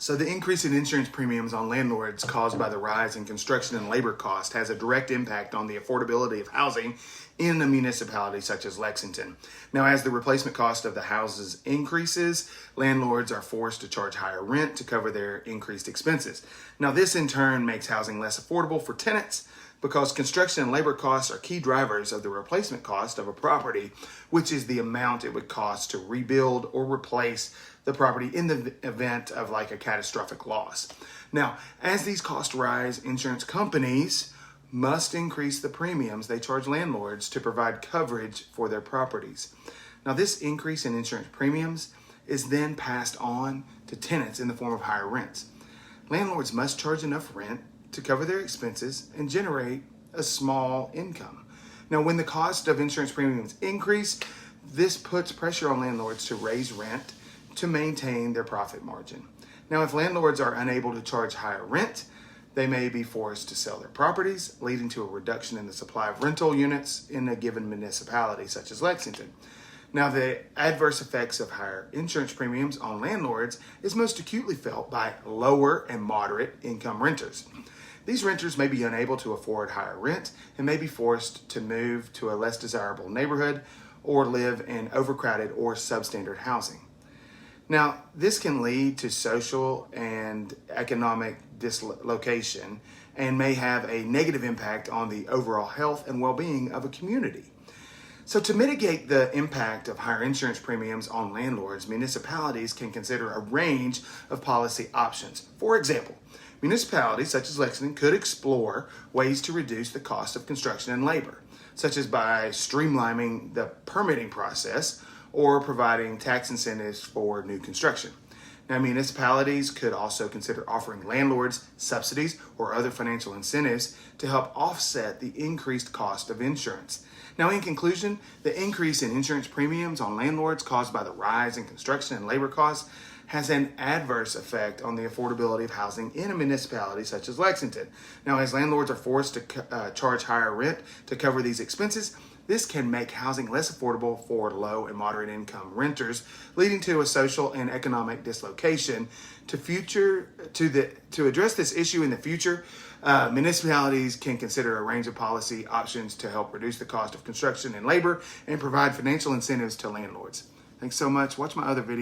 So the increase in insurance premiums on landlords caused by the rise in construction and labor cost has a direct impact on the affordability of housing in a municipality such as Lexington. Now, as the replacement cost of the houses increases, landlords are forced to charge higher rent to cover their increased expenses. Now, this in turn makes housing less affordable for tenants because construction and labor costs are key drivers of the replacement cost of a property, which is the amount it would cost to rebuild or replace the property in the event of like a catastrophic loss. Now, as these costs rise, insurance companies must increase the premiums they charge landlords to provide coverage for their properties. Now, this increase in insurance premiums is then passed on to tenants in the form of higher rents. Landlords must charge enough rent to cover their expenses and generate a small income. Now, when the cost of insurance premiums increase, this puts pressure on landlords to raise rent to maintain their profit margin. Now, if landlords are unable to charge higher rent, they may be forced to sell their properties, leading to a reduction in the supply of rental units in a given municipality, such as Lexington. Now, the adverse effects of higher insurance premiums on landlords is most acutely felt by lower and moderate income renters. These renters may be unable to afford higher rent and may be forced to move to a less desirable neighborhood or live in overcrowded or substandard housing. Now, this can lead to social and economic dislocation and may have a negative impact on the overall health and well-being of a community. So to mitigate the impact of higher insurance premiums on landlords, municipalities can consider a range of policy options. For example, municipalities such as Lexington could explore ways to reduce the cost of construction and labor, such as by streamlining the permitting process or providing tax incentives for new construction. Now, municipalities could also consider offering landlords subsidies or other financial incentives to help offset the increased cost of insurance. Now, in conclusion, the increase in insurance premiums on landlords caused by the rise in construction and labor costs has an adverse effect on the affordability of housing in a municipality such as Lexington. Now, as landlords are forced to charge higher rent to cover these expenses, this can make housing less affordable for low and moderate income renters, leading to a social and economic dislocation. To address this issue in the future, municipalities can consider a range of policy options to help reduce the cost of construction and labor and provide financial incentives to landlords. Thanks so much. Watch my other videos.